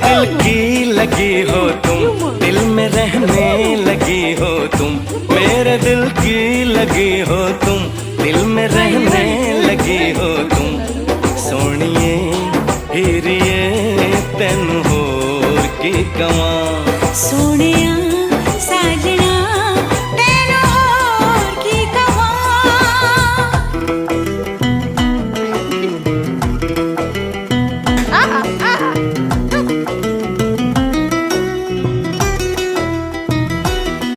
दिल की लगी हो तुम, दिल में रहने लगी हो तुम, मेरे दिल की लगी हो तुम, दिल में रहने लगी हो तुम। सोनिए हीरिए तेन होर की कवां, सोनिया